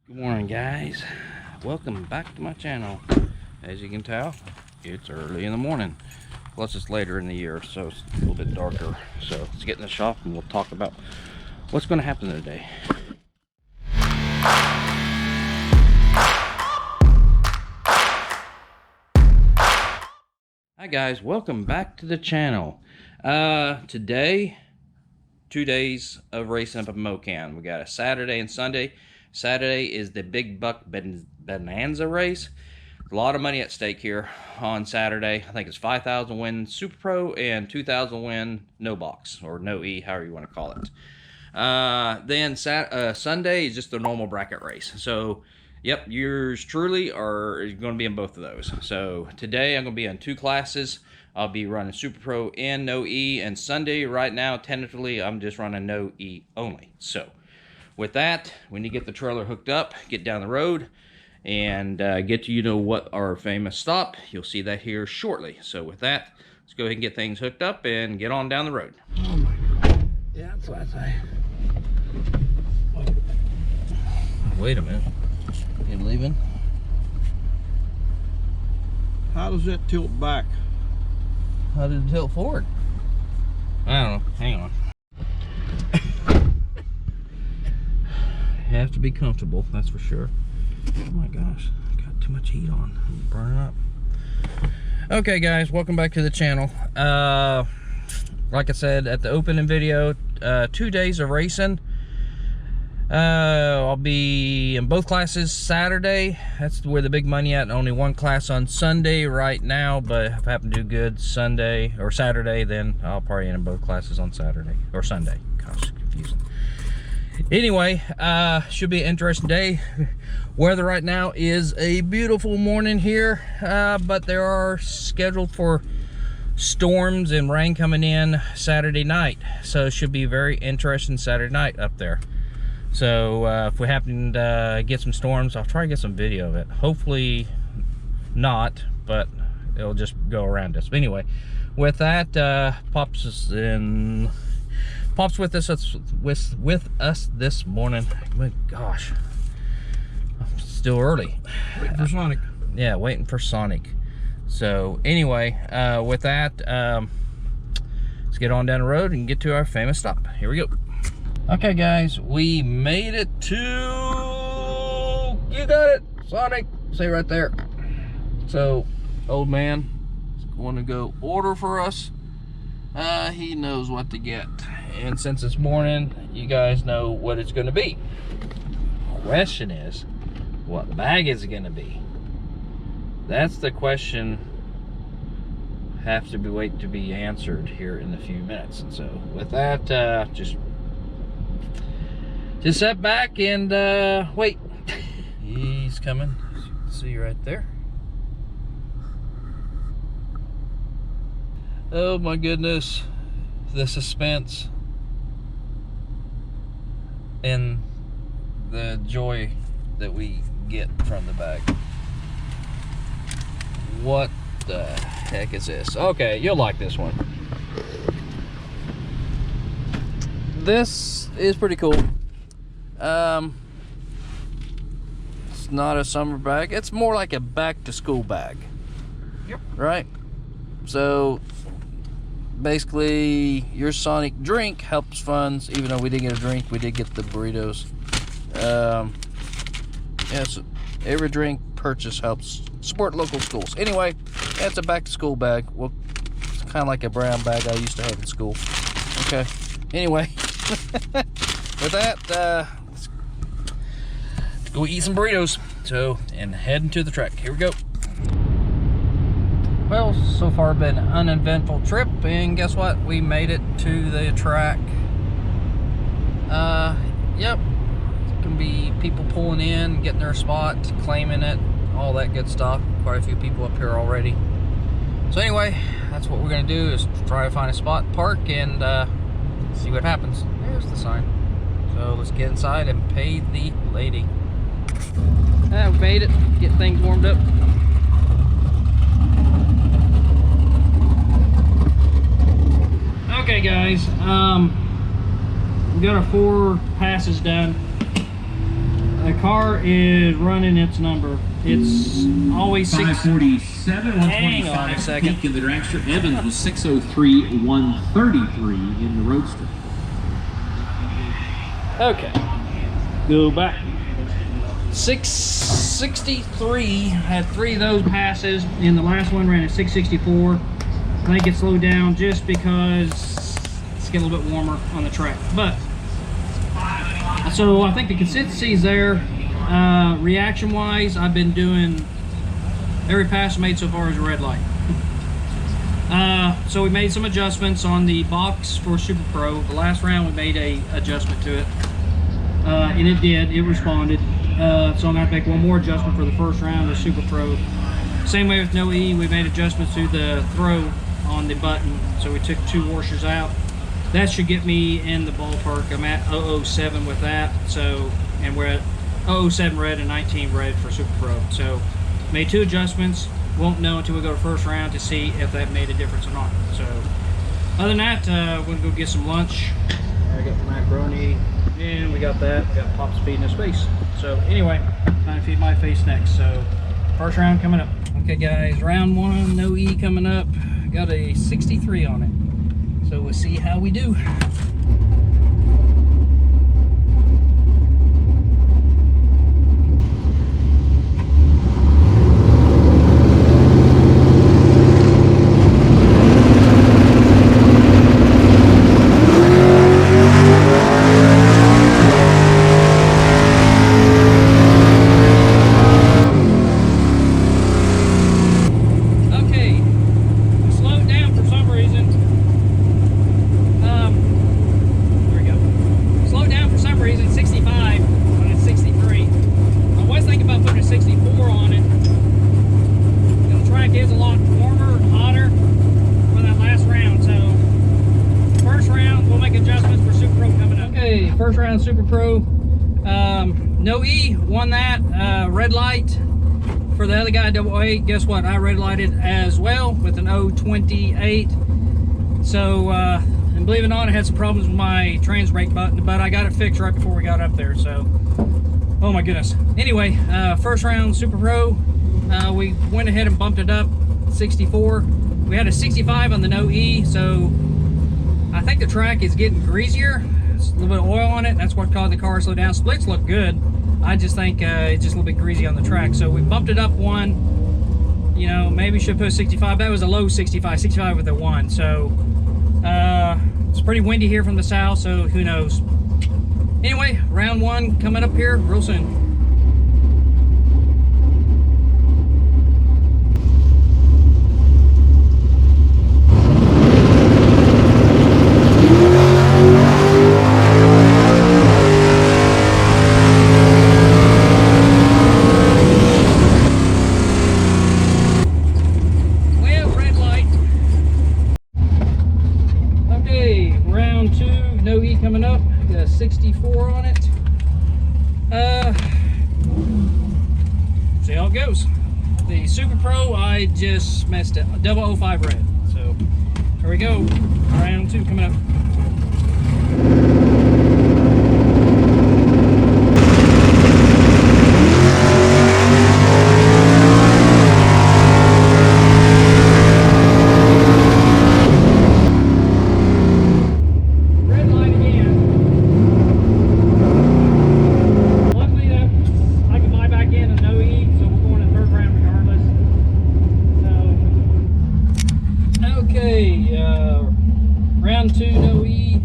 Good morning, guys. Welcome back to my channel. As you can tell, it's early in the morning. Plus it's later in the year, so it's a little bit darker. So let's get in the shop and we'll talk about what's going to happen today. Hi guys, welcome back to the channel. Today, 2 days of racing up at Mokan. We got a Saturday and Sunday. Saturday is the Big Buck Bonanza race. A lot of money at stake here on Saturday. I think it's 5,000 win Super Pro and 2,000 win no box or no E, however you want to call it. Then Sunday is just the normal bracket race. So, yep, yours truly are going to be in both of those. So today I'm going to be in 2 classes. I'll be running Super Pro and no E, and Sunday right now tentatively I'm just running no E only. So with that, we need to get the trailer hooked up, get down the road, and get to what our famous stop. You'll see that here shortly. So with that, let's go ahead and get things hooked up and get on down the road. Oh my God. Yeah, that's what I say. Wait a minute. You leaving? How does that tilt back? How did it tilt forward? I don't know. Hang on. You have to be comfortable, that's for sure. Oh my gosh, got too much heat on. I'm burning up. Okay guys, welcome back to the channel. Like I said at the opening video, 2 days of racing. I'll be in both classes Saturday. That's where the big money at. Only one class on Sunday right now, but if I happen to do good Sunday or Saturday, then I'll probably end in both classes on Saturday or Sunday. Gosh, confusing. Anyway, should be an interesting day. Weather right now is a beautiful morning here, but there are scheduled for storms and rain coming in Saturday night, so it should be very interesting Saturday night up there. So if we happen to get some storms, I'll try to get some video of it. Hopefully not, but it'll just go around us. But anyway, with that, Pops with us this morning. My gosh, still early. Waiting for Sonic. Yeah, waiting for Sonic. So anyway, with that, let's get on down the road and get to our famous stop. Here we go. Okay guys, we made it to, you got it, Sonic, say right there. So old man is going to go order for us. He knows what to get, and since it's morning, you guys know what it's going to be. Question is, what bag is it going to be? That's the question. Have to be wait to be answered here in a few minutes. And so with that, just sit back and wait. He's coming. As you can see right there. Oh my goodness, the suspense and the joy that we get from the bag. What the heck is this? Okay, you'll like this one. This is pretty cool. It's not a summer bag. It's more like a back to school bag. Yep. Right? So basically your Sonic drink helps funds. Even though we didn't get a drink, we did get the burritos. Yes, every drink purchase helps support local schools. Anyway, that's a back to school bag. Well, it's kind of like a brown bag I used to have in school. Okay, anyway. With that, let's go eat some burritos. So, and heading to the track. Here we go. Well, so far been an uneventful trip, and guess what? We made it to the track. Yep. It can be people pulling in, getting their spot, claiming it, all that good stuff. Quite a few people up here already. So anyway, that's what we're gonna do, is try to find a spot, park, and see what happens. There's the sign. So let's get inside and pay the lady. We made it. Get things warmed up. Okay guys, we got our 4 passes done. The car is running its number. It's always 547, Hang on a 125 second. peak in the dragster. Evans was 603, 133 in the roadster. Okay. Go back. 663. Had 3 of those passes. And the last one ran at 664. I think it slowed down just because it's getting a little bit warmer on the track. But so I think the consistency is there. Reaction wise, I've been doing every pass made so far is a red light. So we made some adjustments on the box for Super Pro. The last round we made a adjustment to it, and it responded. So I'm gonna have to make one more adjustment for the first round of Super Pro. Same way with no E, we made adjustments to the throw on the button. So we took 2 washers out. That should get me in the ballpark. I'm at 007 with that. So, and we're at 007 red and 19 red for Super Pro. So made 2 adjustments. Won't know until we go to first round to see if that made a difference or not. So other than that, we're gonna go get some lunch. I got the macaroni and we got that. We got Pop's feeding his face. So anyway, time to feed my face next. So first round coming up. Okay guys, round 1, no E coming up. Got a 63 on it. So we'll see how we do. First round Super Pro, no E, won that. Red light for the other guy, 88. Guess what? I red lighted as well with an 028. So, and believe it or not, I had some problems with my trans brake button, but I got it fixed right before we got up there. So, oh my goodness. Anyway, first round Super Pro, we went ahead and bumped it up 64. We had a 65 on the no E, so I think the track is getting greasier. It's a little bit of oil on it. That's what caused the car to slow down. Splits look good. I just think it's just a little bit greasy on the track. So we bumped it up 1. You know, maybe should put 65. That was a low 65. 65 with a 1. So it's pretty windy here from the south. So who knows? Anyway, round 1 coming up here real soon. Coming up, got a 64 on it. See how it goes. The Super Pro, I just messed it. 005 red. So here we go. Round 2 coming up. Round 2, no E.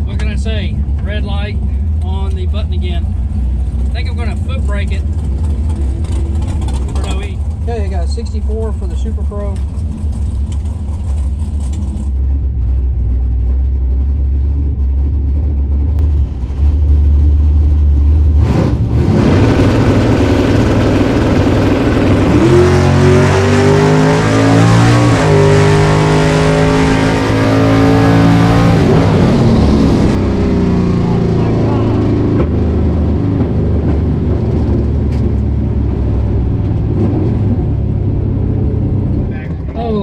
What can I say? Red light on the button again. I think I'm going to foot brake it for no E. Okay, I got 64 for the Super Pro.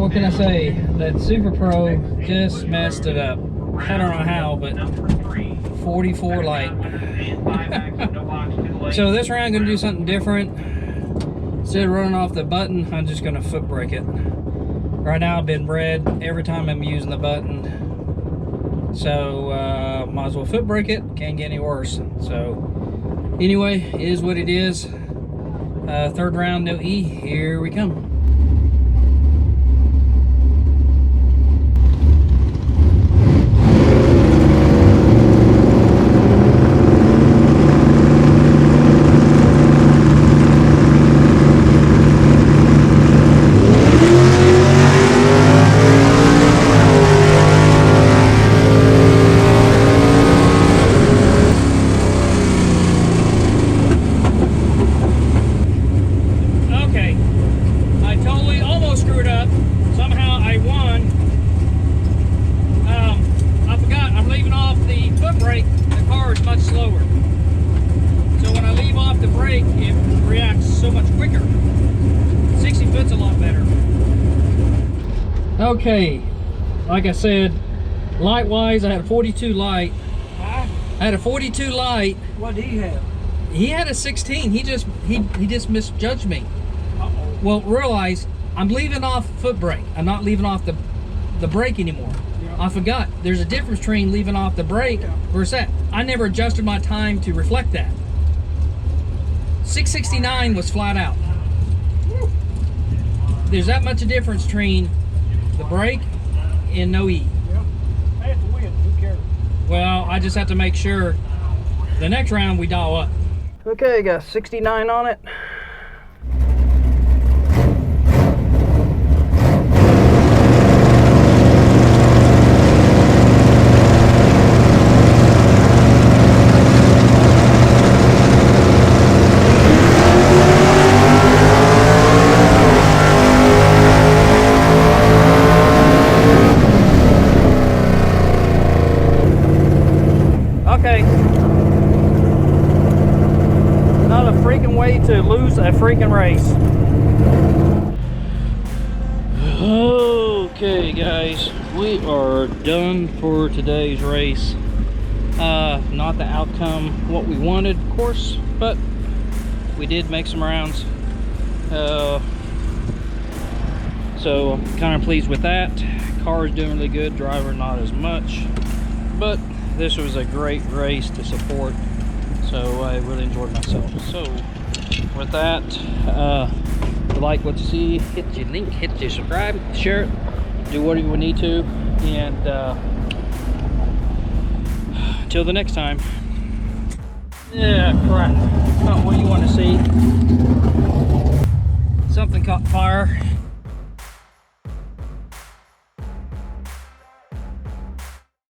What can I say? That Super Pro just messed it up. I don't know how, but 44 light. So this round I'm gonna do something different. Instead of running off the button, I'm just gonna foot brake it. Right now I've been bred every time I'm using the button. So might as well foot brake it, can't get any worse. So anyway, it is what it is. Third round, no E, here we come. Okay, like I said, light wise, I had a 42 light. I had a 42 light. What did he have? He had a 16. He just misjudged me. Well, realize I'm leaving off foot brake. I'm not leaving off the brake anymore. Yeah. I forgot. There's a difference between leaving off the brake versus that. I never adjusted my time to reflect that. 669 was flat out. There's that much of difference between the brake and no E. Yep. That's the win. Who cares? Well, I just have to make sure the next round we dial up. Okay, got 69 on it. Okay. Not a freaking way to lose a freaking race. Okay, guys, we are done for today's race. Not the outcome what we wanted, of course, but we did make some rounds. So I'm kind of pleased with that. Car is doing really good, driver not as much, but this was a great race to support, so I really enjoyed myself. So with that, if you like what you see, hit your link, hit your subscribe, share it, do whatever you need to, and until the next time. Yeah, crap, not what you want to see. Something caught fire.